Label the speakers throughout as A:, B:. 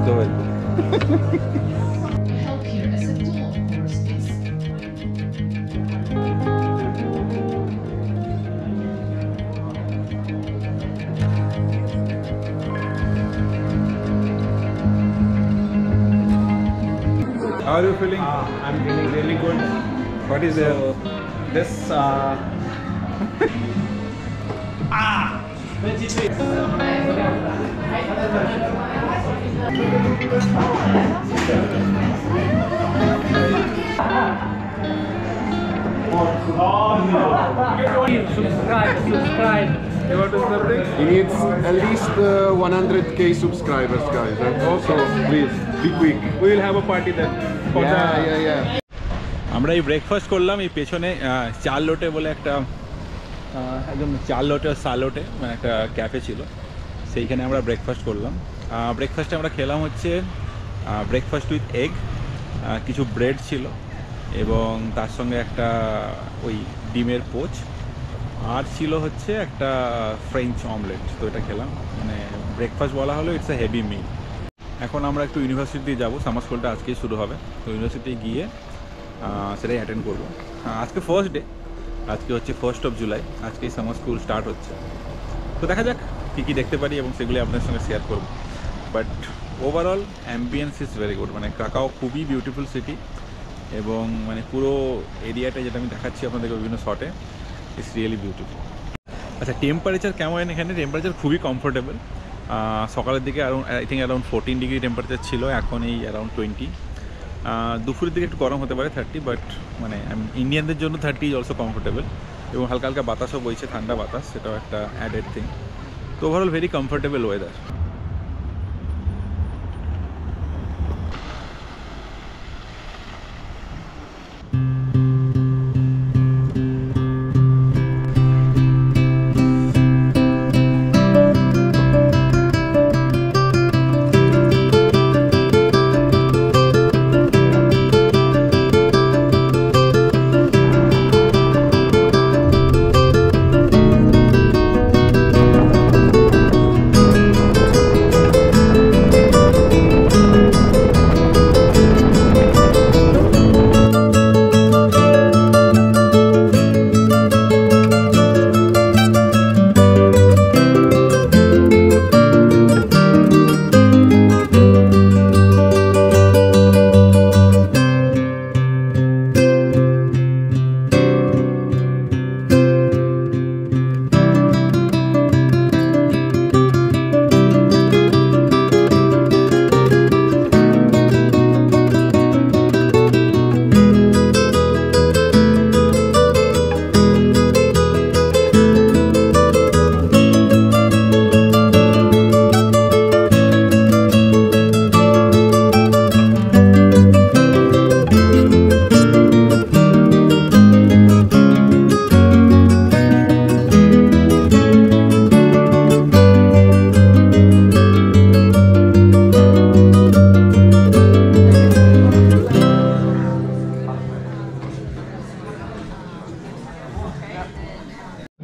A: বুঝতে পারি।
B: Help here as a tool, of course. It's
A: How are you feeling?
C: I'm feeling really good.
A: What is
C: So
A: there?
C: this
D: subscribe.
A: What is the thing?
E: He needs at least 100k subscribers, guys. Also, please be quick.
A: We will have a party then. For
E: Yeah.
A: আমরা এই breakfast করলাম এই পেছনে চারলোটে বলে একটা একদম চারলোটে সালোটে একটা cafe ছিল, সেইখানে আমরা ব্রেকফাস্ট করলাম। ব্রেকফাস্টে আমরা খেলাম হচ্ছে ব্রেকফাস্ট উইথ এগ, কিছু ব্রেড ছিল এবং তার সঙ্গে একটা ওই ডিমের পোচ, আর ছিল হচ্ছে একটা ফ্রেঞ্চ অমলেট। তো এটা খেলাম, মানে ব্রেকফাস্ট বলা হলো ইটস এ হেভি মিল। এখন আমরা একটু ইউনিভার্সিটি যাবো, সামার স্কুলটা আজকেই শুরু হবে, তো ইউনিভার্সিটি গিয়ে সেটাই অ্যাটেন্ড করবো। আজকে ফার্স্ট ডে, আজকে হচ্ছে 1 জুলাই, আজকেই সামার স্কুল স্টার্ট হচ্ছে। তো দেখা যাক কী কী দেখতে পারি এবং সেগুলি আপনার সঙ্গে শেয়ার করবো। But overall ambience is very good, মানে ক্রাকাও খুবই বিউটিফুল সিটি এবং মানে পুরো এরিয়াটা যেটা আমি দেখাচ্ছি আপনাদেরকে বিভিন্ন শটে, ইটস রিয়েলি বিউটিফুল। আচ্ছা, টেম্পারেচার কেমন এখানে? টেম্পারেচার খুবই কমফোর্টেবল। সকালের দিকে I think around 14 degree temperature ছিল, এখন এই অ্যারাউন্ড 20। দুপুরের দিকে একটু গরম হতে পারে 30, বাট মানে ইন্ডিয়ানদের জন্য 30 ইজ অলসো কমফোর্টেবল। এবং হালকা হালকা বাতাসও বইছে, ঠান্ডা বাতাস, সেটাও একটা অ্যাডেড থিং। তো overall very comfortable weather.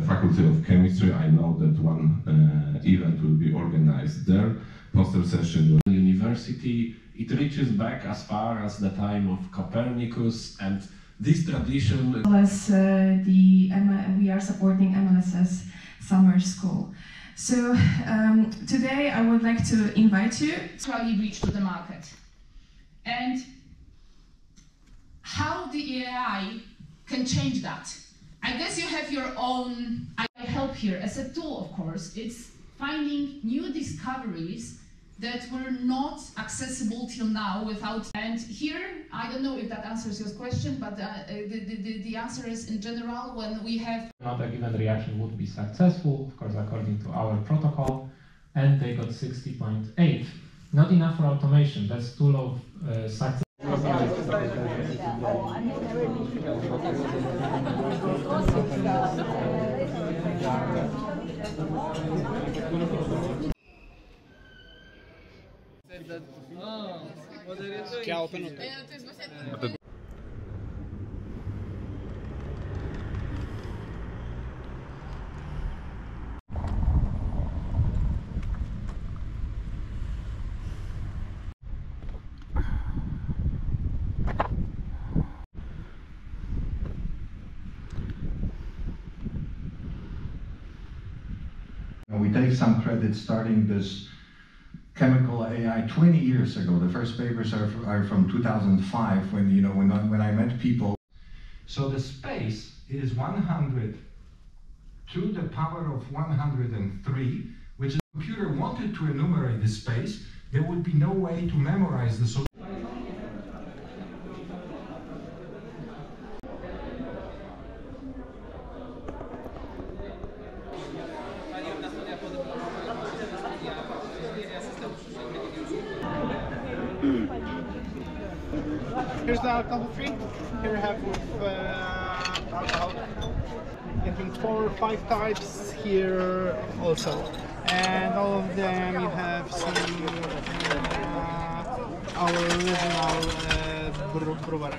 F: Faculty of Chemistry. I know that one event will be organized there. Poster session.
G: University, it reaches back as far as the time of Copernicus, and this tradition.
H: As we are supporting MLSS Summer School. So today I would like to invite you.
B: how you reach to the market and how the AI can change that. I guess you have your own help here as a tool, of course. It's finding new discoveries that were not accessible till now without. And here, I don't know if that answers your question, but the answer is in general when we have.
D: Not a given reaction would be successful, of course, according to our protocol, and they got 60.8. Not enough for automation. That's too low success.
C: क्या open होता है?
I: And we take some credit starting this chemical AI 20 years ago. The first papers are from 2005 when I met people. So the space is 100 to the power of 103, which the computer wanted to enumerate the space. There would be no way to memorize the solution.
C: Here's the alcohol free. Here we have alcohol. Getting 4 or 5 types here also. And all of them you have some our original brewer.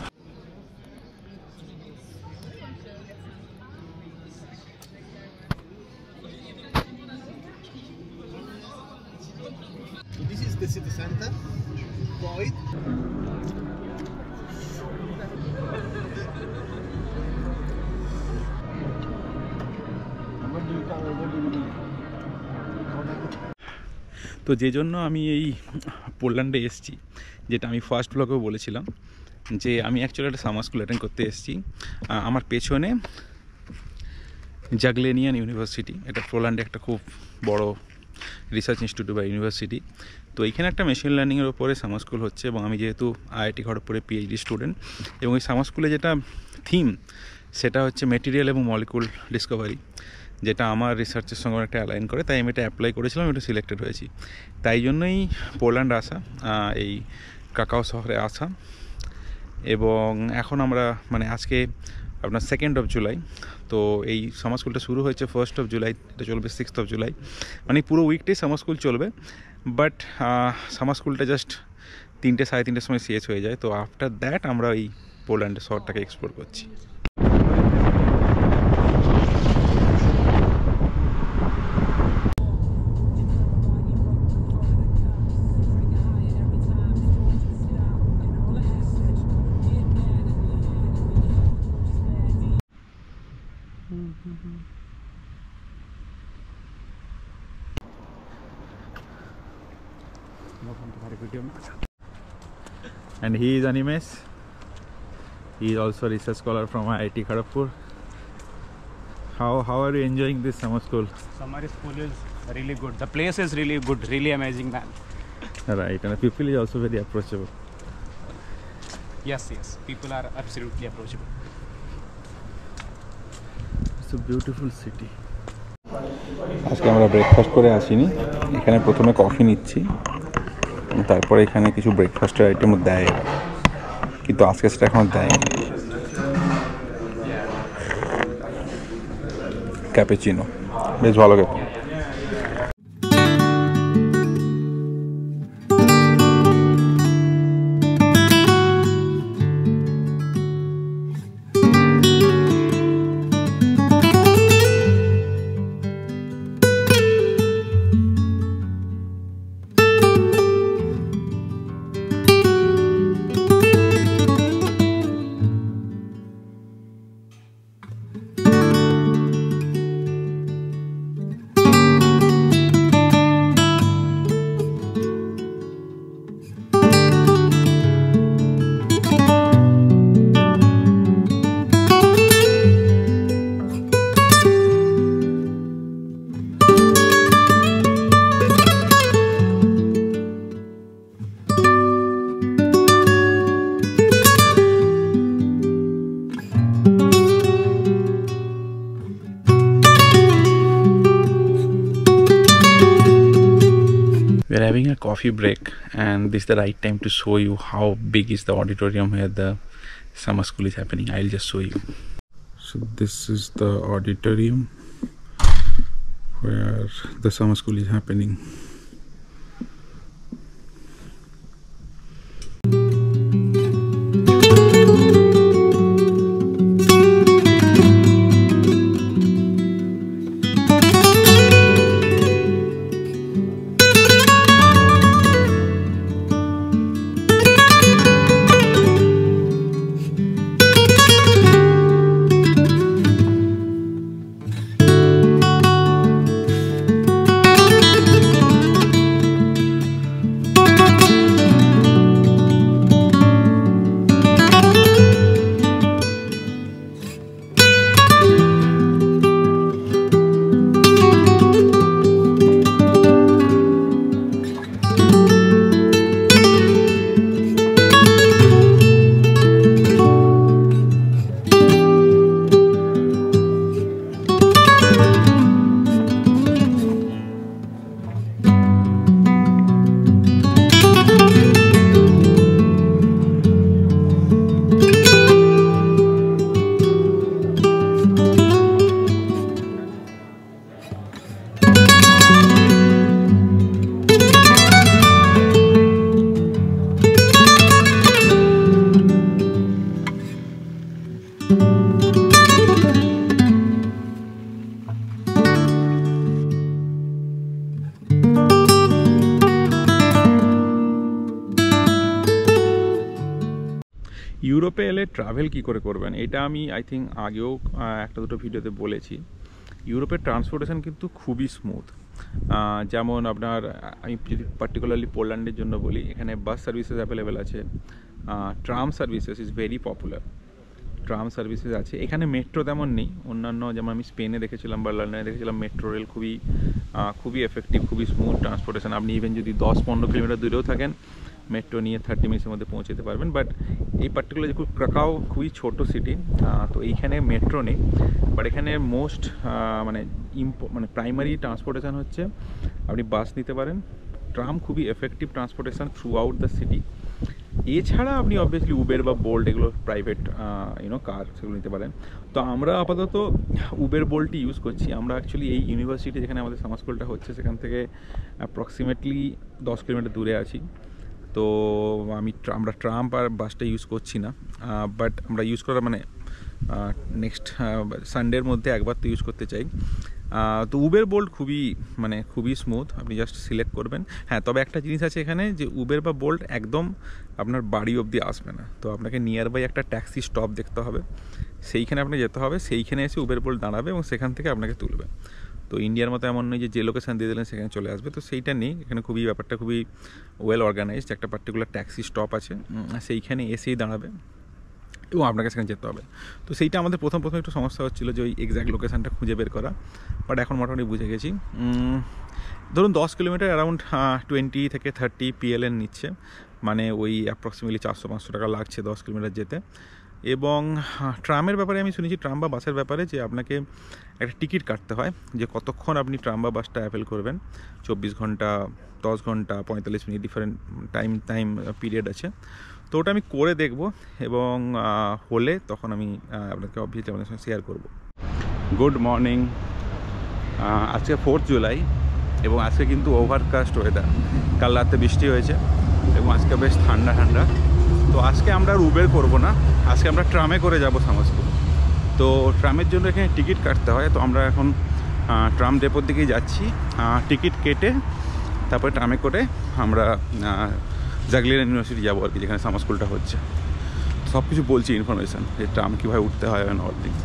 C: So this is the city center. Void.
A: তো যে জন্য আমি এই পোল্যান্ডে এসেছি, যেটা আমি first ব্লগেও বলেছিলাম যে আমি অ্যাকচুয়ালি একটা সামার স্কুল অ্যাটেন্ড করতে এসেছি। আমার পেছনে জাগলেনিয়ান ইউনিভার্সিটি, এটা পোল্যান্ডে একটা খুব বড় রিসার্চ ইনস্টিটিউট বা ইউনিভার্সিটি। তো এইখানে একটা মেশিন লার্নিংয়ের ওপরে সামার স্কুল হচ্ছে, এবং আমি যেহেতু আইআইটি খড়গপুরে পিএইচডি স্টুডেন্ট, এবং এই সামার স্কুলে যেটা থিম সেটা হচ্ছে মেটেরিয়াল এবং মলিকুল ডিসকভারি, যেটা আমার রিসার্চের সঙ্গে একটা অ্যালাইন করে। তাই আমি এটা অ্যাপ্লাই করেছিলাম, এটা সিলেক্টেড হয়েছি। তাই জন্যই পোল্যান্ড আসা, এই ক্রাকাও শহরে আসা। এবং এখন আমরা আজকে আপনার 2nd of July, তো এই সামার স্কুলটা শুরু হয়েছে 1st of July, এটা চলবে 6th of July, পুরো উইকটাই সামার স্কুল চলবে। বাট সামার স্কুলটা জাস্ট 3টে সাড়ে 3টের সময় শেষ হয়ে যায়। তো আফটার দ্যাট আমরা এই পোল্যান্ডের শহরটাকে এক্সপ্লোর করছি। And he is Animesh. He is also a research scholar from IIT Kharagpur. How are you enjoying this summer school?
J: Summer school is really good. The place is really good, really amazing, man.
A: Right, and the people is also very approachable.
J: Yes, people are absolutely approachable.
A: It's a beautiful city. আজকে আমরা breakfast করে আসিনি, এখানে প্রথমে coffee নিচ্ছি, তারপরে এখানে কিছু ব্রেকফাস্টের আইটেমও দেয়, কিন্তু আজকে সেটা এখন দেয়নি। ক্যাপুচিনো বেশ ভালো খেতে। We're having a coffee break, and this is the right time to show you how big is the auditorium where the summer school is happening. I'll just show you. So this is the auditorium where the summer school is happening. ইউরোপে এলে travel কী করে করবেন, এটা আমি I think আগেও একটা দুটো ভিডিওতে বলেছি। ইউরোপের ট্রান্সপোর্টেশন কিন্তু খুবই স্মুথ। যেমন আপনার, আমি যদি পার্টিকুলারলি পোল্যান্ডের জন্য বলি, এখানে বাস সার্ভিসেস অ্যাভেলেবেল আছে, tram services is very popular, tram services আছে। এখানে মেট্রো তেমন নেই, অন্যান্য যেমন আমি স্পেনে দেখেছিলাম বা লন্ডনে দেখেছিলাম মেট্রো রেল খুবই এফেক্টিভ, খুবই স্মুথ ট্রান্সপোর্টেশন। আপনি ইভেন যদি 10-15 কিলোমিটার দূরেও থাকেন, মেট্রো নিয়ে 30 মিনিটের মধ্যে পৌঁছে যেতে পারবেন। বাট এই পার্টিকুলার যে ক্রাকাও খুবই ছোটো সিটি, তো এইখানে মেট্রো নেই। বাট এখানে মোস্ট মানে প্রাইমারি ট্রান্সপোর্টেশন হচ্ছে আপনি বাস নিতে পারেন। ট্রাম খুবই effective transportation through out the city. এছাড়া আপনি অবভিয়াসলি উবের বা বোল্ট, এগুলো প্রাইভেট কার, সেগুলো নিতে পারেন। তো আমরা আপাতত উবের বোল্টই ইউজ করছি। আমরা অ্যাকচুয়ালি এই ইউনিভার্সিটি যেখানে আমাদের সামার স্কুলটা হচ্ছে, সেখান থেকে অ্যাপ্রক্সিমেটলি 10 কিলোমিটার দূরে আছি। তো আমরা ট্রাম আর বাসটা ইউজ করছি না, বাট আমরা ইউজ করার নেক্সট সানডের মধ্যে একবার তো ইউজ করতে চাই। তো উবের বোল্ট খুবই স্মুথ, আপনি জাস্ট সিলেক্ট করবেন। হ্যাঁ, তবে একটা জিনিস আছে এখানে, যে উবের বা বোল্ট একদম আপনার বাড়ি অবধি আসবে না। তো আপনাকে নিয়ার বাই একটা ট্যাক্সি স্টপ দেখতে হবে, সেইখানে আপনি যেতে হবে, সেইখানে এসে উবের বোল্ট দাঁড়াবে এবং সেখান থেকে আপনাকে তুলবে। তো ইন্ডিয়ার মতো এমন নয় যে লোকেশান দিয়ে দিলেন সেখানে চলে আসবে, তো সেইটা নেই এখানে। ব্যাপারটা খুবই ওয়েল অর্গানাইজড, একটা পার্টিকুলার ট্যাক্সি স্টপ আছে, সেইখানে এসেই দাঁড়াবে এবং আপনাকে সেখানে যেতে হবে। তো সেইটা আমাদের প্রথম একটু সমস্যা হচ্ছিলো, যে ওই এক্স্যাক্ট লোকেশানটা খুঁজে বের করা, বাট এখন মোটামুটি বুঝে গেছি। ধরুন 10 কিলোমিটার অ্যারাউন্ড 20 থেকে 30 PLN নিচ্ছে, মানে ওই অ্যাপ্রক্সিমেটলি 400-500 টাকা লাগছে 10 কিলোমিটার যেতে। এবং ট্রামের ব্যাপারে আমি শুনেছি, ট্রাম বা বাসের ব্যাপারে, যে আপনাকে একটা টিকিট কাটতে হয়, যে কতক্ষণ আপনি ট্রাম বা বাসটা অ্যাভেল করবেন। 24 ঘন্টা, 10 ঘন্টা, 45 মিনিট, ডিফারেন্ট টাইম পিরিয়ড আছে। তো ওটা আমি করে দেখব, এবং হলে তখন আমি আপনাকে অবভিয়াসলি আপনাদের সঙ্গে শেয়ার করব। গুড মর্নিং, আজকে 4 জুলাই এবং আজকে কিন্তু ওভারকাস্ট ওয়েদার। কাল রাতে বৃষ্টি হয়েছে এবং আজকে বেশ ঠান্ডা। তো আজকে আমরা আর উবের করবো না, আজকে আমরা ট্রামে করে যাব সামার স্কুল। তো ট্রামের জন্য এখানে টিকিট কাটতে হয়। তো আমরা এখন ট্রাম ডেপোর দিকেই যাচ্ছি, টিকিট কেটে তারপরে ট্রামে করে আমরা জাগলিয়ান ইউনিভার্সিটি যাবো আর কি, যেখানে সামার স্কুলটা হচ্ছে। সব কিছু বলছি ইনফরমেশান, যে ট্রাম কীভাবে উঠতে হয় অল থিংস।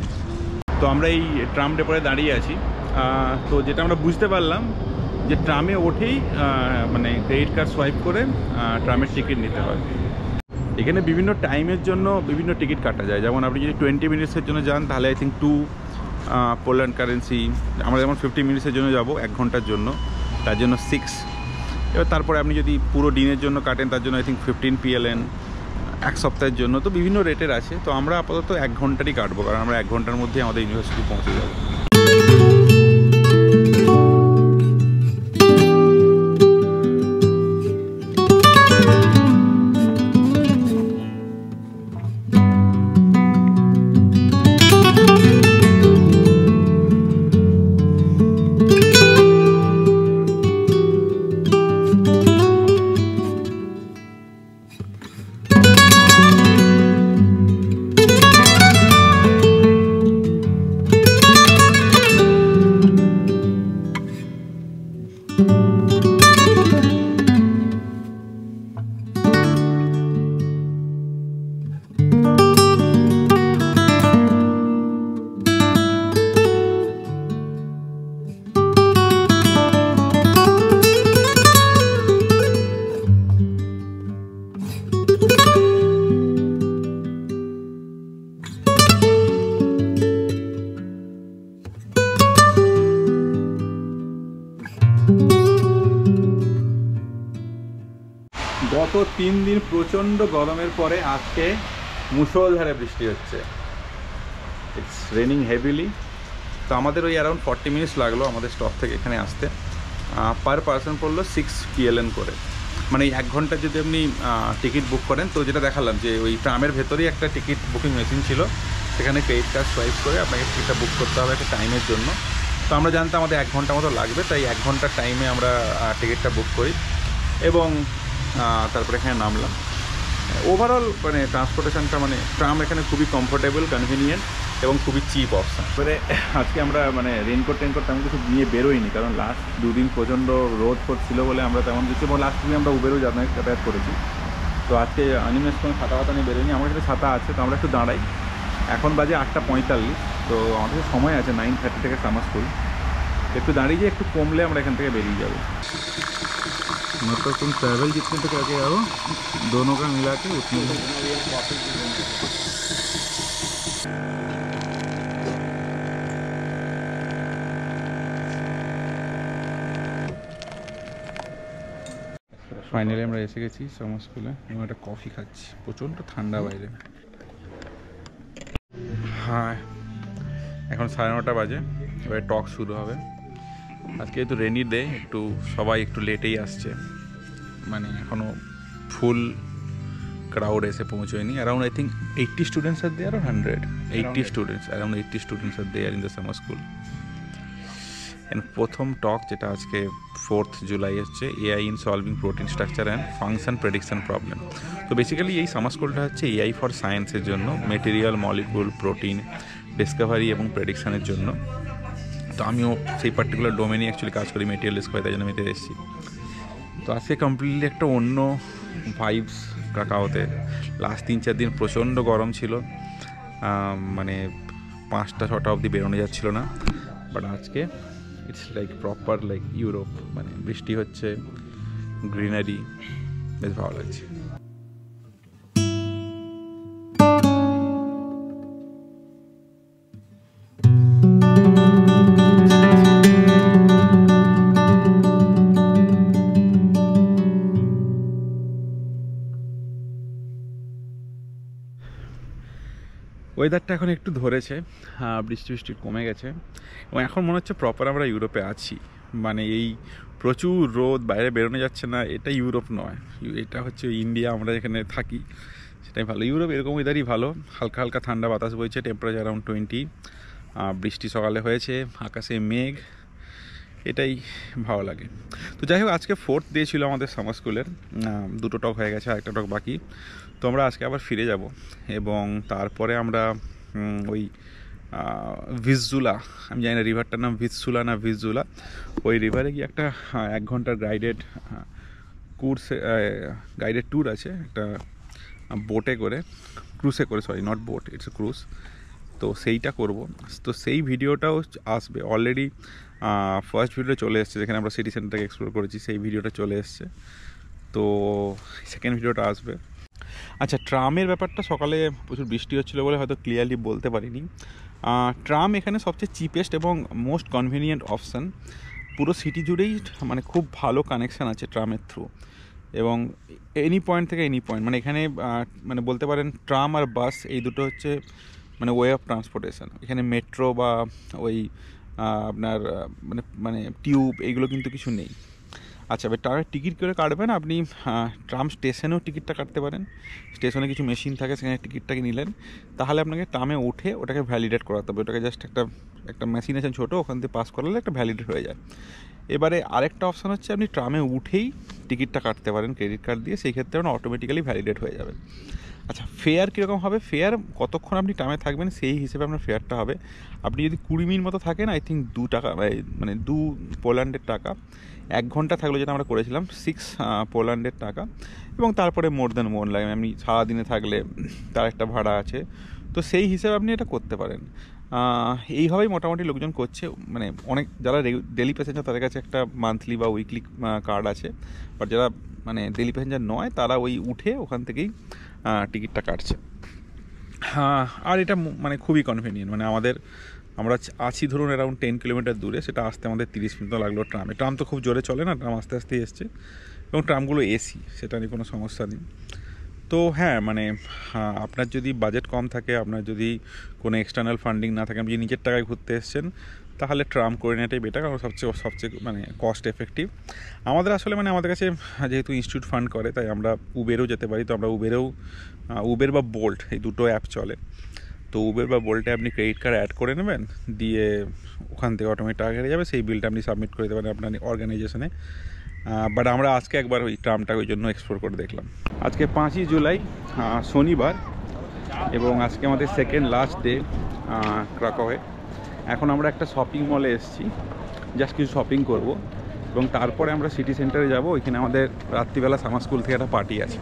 A: তো আমরা এই ট্রাম ডেপোতে দাঁড়িয়ে আছি। তো যেটা আমরা বুঝতে পারলাম, যে ট্রামে ওঠেই ক্রেডিট কার্ড সোয়াইপ করে ট্রামের টিকিট নিতে হয়। এখানে বিভিন্ন টাইমের জন্য বিভিন্ন টিকিট কাটা যায়। যেমন আপনি যদি 20 মিনিটসের জন্য যান, তাহলে আই থিঙ্ক 2 পোল্যান্ড কারেন্সি। আমরা যেমন 50 মিনিটসের জন্য যাব, 1 ঘন্টার জন্য, তার জন্য 6। এবার তারপরে আপনি যদি পুরো দিনের জন্য কাটেন, তার জন্য আই থিঙ্ক 15 PLN, 1 সপ্তাহের জন্য। তো বিভিন্ন রেটের আছে। তো আমরা আপাতত 1 ঘন্টারই কাটবো, কারণ আমরা 1 ঘন্টার মধ্যেই আমাদের ইউনিভার্সিটি পৌঁছে যাবো। গত 3 দিন প্রচণ্ড গরমের পরে আজকে মুষলধারে বৃষ্টি হচ্ছে। It's raining heavily. তো আমাদের ওই অ্যারাউন্ড 40 মিনিটস লাগলো আমাদের স্টপ থেকে এখানে আসতে। পার পারসন পড়লো 6 PLN করে, মানে এই 1 ঘন্টা যদি আপনি টিকিট বুক করেন। তো যেটা দেখালাম, যে ওই ট্রামের ভেতরেই একটা টিকিট বুকিং মেশিন ছিল, সেখানে ক্রেডিট কার্ড সোয়াইপ করে আপনাকে টিকিটটা বুক করতে হবে একটা টাইমের জন্য। তো আমরা জানতাম আমাদের 1 ঘন্টা মতো লাগবে, তাই 1 ঘন্টার টাইমে আমরা টিকিটটা বুক করি এবং তারপরে এখানে নামলাম। ওভারঅল ট্রান্সপোর্টেশনটা ট্রাম এখানে খুবই কমফোর্টেবল, কনভিনিয়েন্ট এবং খুবই চিপ অপশান। এবারে আজকে আমরা রেনকোট তেমন কিছু নিয়ে বেরোইনি, কারণ লাস্ট 2 দিন প্রচণ্ড রোদ ছিল বলে আমরা তেমন কিছু, এবং লাস্ট দিন আমরা উবেরও যাতায়াত করেছি। তো আজকে অনিমেষ কোনো ছাতা পাতা নিয়ে বেরোয়নি, আমার কাছে ছাতা আছে, তো আমরা একটু দাঁড়াই। এখন বাজে 8:45, তো আমাদের সময় আছে 9:30 থেকে সামার স্কুল। একটু দাঁড়িয়ে গিয়ে একটু কমলে আমরা এখান থেকে বেরিয়ে যাবো। मतलब तुम ट्रैवल जितने तक आके आओ, दोनों का मिला के उतने ফাইনালি আমরা এসে গেছি সামার স্কুলে এবং একটা কফি খাচ্ছি। প্রচণ্ড ঠান্ডা বাইরে। হ্যাঁ, এখন 9:30 বাজে, এবারে টক শুরু হবে। আজকে একটু রেনি ডে, একটু সবাই একটু লেটেই আসছে, মানে এখনও ফুল ক্রাউড এসে পৌঁছয়নি। Around I think 80 students are there, 180 students, around 80 students are there in the summer school. And প্রথম টক যেটা আজকে 4th জুলাই হচ্ছে AI in solving protein structure and function prediction problem. তো বেসিক্যালি এই সামার স্কুলটা হচ্ছে এআই ফর সায়েন্সের জন্য, মেটেরিয়াল, মলিকুল, প্রোটিন ডিসকভারি এবং প্রেডিকশানের জন্য। তো আমিও সেই পার্টিকুলার ডোমেনই অ্যাকচুয়ালি কাজ করি, মেটেরিয়াল ডিসকভারি, তাই জন্য আমি এতে এসেছি। তো আজকে কমপ্লিটলি একটা অন্য ভাইবস কাকাওতে। লাস্ট 3-4 দিন প্রচণ্ড গরম ছিল, মানে 5টা-6টা অবধি বেরোনো যাচ্ছিল না। বাট আজকে it's like proper like Europe, মানে বৃষ্টি হচ্ছে, গ্রিনারি, বেশ ভালো লাগছে। ওয়েদারটা এখন একটু ধরেছে, বৃষ্টি কমে গেছে এবং এখন মনে হচ্ছে প্রপার আমরা ইউরোপে আছি। মানে এই প্রচুর রোদ, বাইরে বেরোনো যাচ্ছে না, এটা ইউরোপ নয়, এটা হচ্ছে ইন্ডিয়া, আমরা এখানে থাকি সেটাই ভালো। ইউরোপ এরকম ওয়েদারই ভালো, হালকা হালকা ঠান্ডা বাতাস বইছে, টেম্পারেচার অ্যারাউন্ড 20, বৃষ্টি সকালে হয়েছে, আকাশে মেঘ, এটাই ভালো লাগে। তো যাই হোক, আজকে 4th ডে ছিল আমাদের সামার স্কুলের, 2টো টক হয়ে গেছে, আরেকটা টক বাকি। তো আমরা আজকে আবার ফিরে যাব এবং তারপরে আমরা ওই ভিজুলা, আমি জানি না রিভারটার নাম ভিজসুলা না ভিজুলা, ওই রিভারে গিয়ে একটা 1 ঘন্টার গাইডেড ট্যুর আছে, একটা বোটে করে, ক্রুজে করে, sorry not boat, it's a cruise. তো সেইটা করব। তো সেই ভিডিওটাও আসবে, অলরেডি ফার্স্ট ভিডিও চলে এসছে, যেখানে আমরা সিটি সেন্টারটাকে এক্সপ্লোর করেছি, সেই ভিডিওটা চলে এসছে। তো সেকেন্ড ভিডিওটা আসবে। আচ্ছা, ট্রামের ব্যাপারটা, সকালে প্রচুর বৃষ্টি হচ্ছিলো বলে হয়তো ক্লিয়ারলি বলতে পারিনি। ট্রাম এখানে সবচেয়ে চিপেস্ট এবং মোস্ট কনভিনিয়েন্ট অপশান। পুরো সিটি জুড়েই মানে খুব ভালো কানেকশান আছে ট্রামের থ্রু, এবং এনি পয়েন্ট থেকে এনি পয়েন্ট, মানে এখানে মানে বলতে পারেন ট্রাম আর বাস এই দুটো হচ্ছে মানে ওয়ে অফ ট্রান্সপোর্টেশন। এখানে মেট্রো বা ওই আপনার মানে টিউব এইগুলো কিন্তু কিছু নেই। আচ্ছা, এবার ট্রামের টিকিট করে কাটবেন আপনি, ট্রাম স্টেশনেও টিকিটটা কাটতে পারেন। স্টেশনে কিছু মেশিন থাকে, সেখানে টিকিটটাকে নিলেন, তাহলে আপনাকে ট্রামে উঠে ওটাকে ভ্যালিডেট করাতে হবে। ওটাকে জাস্ট একটা মেশিন আছে ছোটো, ওখান থেকে পাস করালে একটা ভ্যালিডেট হয়ে যায়। এবারে আরেকটা অপশান হচ্ছে আপনি ট্রামে উঠেই টিকিটটা কাটতে পারেন ক্রেডিট কার্ড দিয়ে, সেই ক্ষেত্রে আপনার অটোমেটিক্যালি ভ্যালিডেট হয়ে যাবে। আচ্ছা, ফেয়ার কীরকম হবে? ফেয়ার কতক্ষণ আপনি ট্রামে থাকবেন সেই হিসেবে আপনার ফেয়ারটা হবে। আপনি যদি 20 মিনিট মতো থাকেন, আই থিঙ্ক 2 টাকা, মানে 2 পোল্যান্ডের টাকা। 1 ঘন্টা থাকলে যেটা আমরা করেছিলাম 6 পোল্যান্ডের টাকা, এবং তারপরে মোর দ্যান মোর লাগে, আপনি সারাদিনে থাকলে তার একটা ভাড়া আছে। তো সেই হিসেবে আপনি এটা করতে পারেন। এইভাবেই মোটামুটি লোকজন করছে, মানে অনেক যারা ডেলি প্যাসেঞ্জার তাদের কাছে একটা মান্থলি বা উইকলি কার্ড আছে, বাট যারা মানে ডেলি প্যাসেঞ্জার নয় তারা ওই উঠে ওখান থেকেই টিকিটটা কাটছে। আর এটা মানে খুবই কনভিনিয়েন্ট, মানে আমরা আছি ধরুন অ্যারাউন্ড 10 কিলোমিটার দূরে, সেটা আসতে আমাদের 30 মিনিট লাগলো ট্রামে। ট্রাম তো খুব জোরে চলে না, ট্রাম আস্তে আস্তেই এসছে, এবং ট্রামগুলো এসি, সেটা নিয়ে কোনো সমস্যা নেই। তো হ্যাঁ, মানে আপনার যদি বাজেট কম থাকে, আপনার যদি কোনো এক্সটার্নাল ফান্ডিং না থাকে, আপনি যদি নিজের টাকায় ঘুরতে এসছেন, তাহলে ট্রাম করে নেওয়াটাই বেটার, কারণ সবচেয়ে মানে কস্ট এফেক্টিভ। আমাদের আসলে মানে আমাদের কাছে যেহেতু ইনস্টিটিউট ফান্ড করে, তাই আমরা উবেরও যেতে পারি। তো আমরা উবের বা বোল্ট এই দুটো অ্যাপ চলে। তো উবের বা বোল্টে আপনি ক্রেডিট কার্ড অ্যাড করে নেবেন, দিয়ে ওখান থেকে অটোমেটিক টাকা কেটে যাবে, সেই বিলটা আপনি সাবমিট করে দেবেন আপনার অর্গানাইজেশনে। বাট আমরা আজকে একবার ওই ট্রামটা ওই জন্য এক্সপ্লোর করে দেখলাম। আজকে 5ই জুলাই, শনিবার, এবং আজকে আমাদের সেকেন্ড লাস্ট ডে ক্রাকোয়ে। এখন আমরা একটা শপিং মলে এসেছি, জাস্ট কিছু শপিং করব, এবং তারপরে আমরা সিটি সেন্টারে যাব। ওইখানে আমাদের রাত্রিবেলা সামার স্কুল থেকে একটা পার্টি আছে।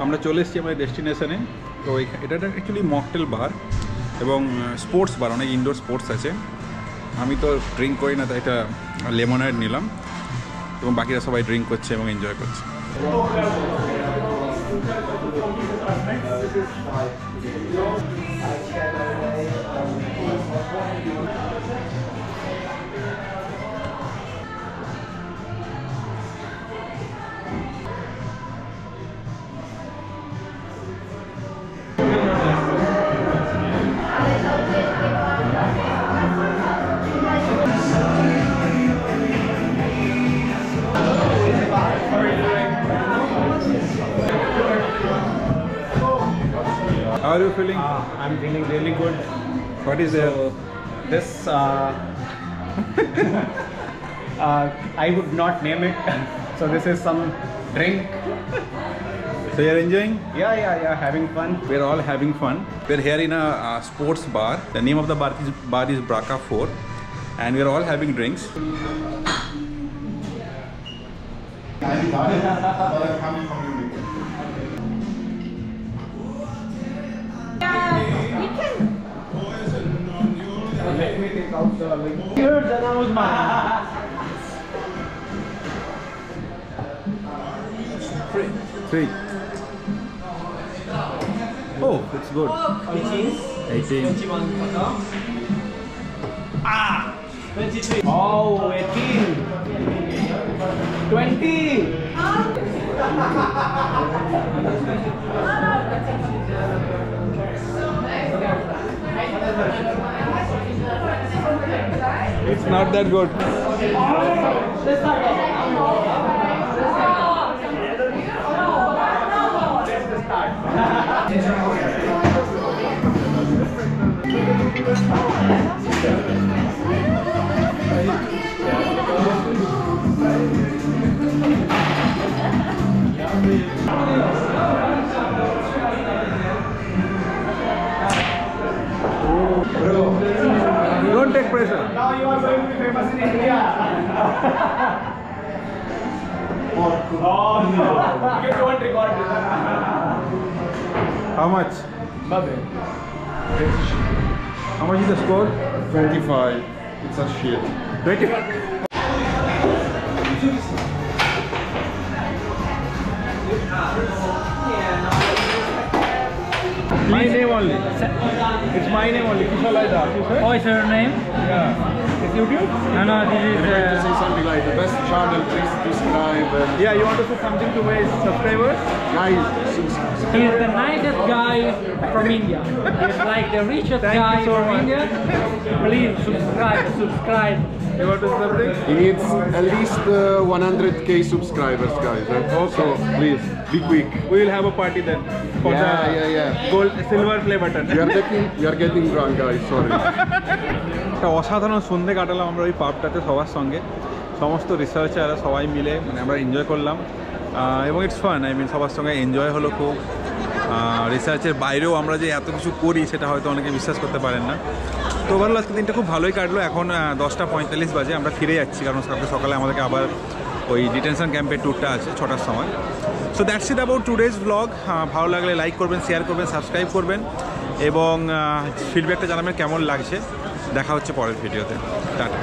A: আমরা চলে এসেছি আমাদের ডেস্টিনেশনে। তো এটা অ্যাকচুয়ালি মকটেল বার এবং স্পোর্টস বার, অনেক ইনডোর স্পোর্টস আছে। আমি তো ড্রিঙ্ক করি না, তাই এটা লেমনেড নিলাম এবং বাকিরা সবাই ড্রিঙ্ক করছে এবং এনজয় করছে। How are you feeling?
J: I'm feeling really good.
A: What is there?
J: This I would not name it. So this is some drink.
A: So you are enjoying?
J: Yeah, having fun.
A: We're all having fun. We're here in a sports bar. The name of the bar is Braca 4, and we're all having drinks.
J: Let me take out the link. Here's the announcement.
A: Three. Oh, it's good. 18.
J: 23. Oh, 18. 20.
A: It's not that good. Don't take pressure.
J: Now you are going to be famous in India. Oh no! You don't record this.
A: How much?
J: Nothing.
A: How much is the score?
E: 25. It's a shit.
A: 25. My name only. It's my name only. Kishalada.
K: Oh, is your name?
A: Yeah. It's YouTube?
K: No, this is.
E: I'm going to say something like the best channel, please subscribe. And
A: Yeah, you want to say something to my subscribers?
E: guys,
K: He is the nicest guy from India. He's like the richest
A: Thank you
K: guy
A: so
K: from
A: much.
K: India. Please subscribe.
A: You want to say something?
E: he needs at least 100k subscribers, guys. So please, be quick.
A: We will have a party then. For
E: Yeah.
A: gold, silver play button.
E: We are getting drunk, guys. Sorry.
A: একটা অসাধারণ সন্ধে কাটালাম আমরা ওই পাবটাতে সবার সঙ্গে, সমস্ত রিসার্চাররা সবাই মিলে, মানে আমরা এনজয় করলাম এবং ইটস ফান। সবার সঙ্গে এনজয় হলো খুব। রিসার্চের বাইরেও আমরা যে এত কিছু করি সেটা হয়তো অনেকে বিশ্বাস করতে পারেন না। তো ওভারঅল আজকে দিনটা খুব ভালোই কাটলো। এখন 10:45 বাজে, আমরা ফিরে যাচ্ছি কারণ সকালে আমাদেরকে আবার ওই ডিটেনশন ক্যাম্পের ট্যুরটা আছে 6টার সময়। So that's it about today's blog. ভালো লাগলে লাইক করবেন, শেয়ার করবেন, সাবস্ক্রাইব করবেন এবং ফিডব্যাকটা জানাবেন কেমন লাগছে। দেখা হচ্ছে পরের ভিডিওতে। টাটা।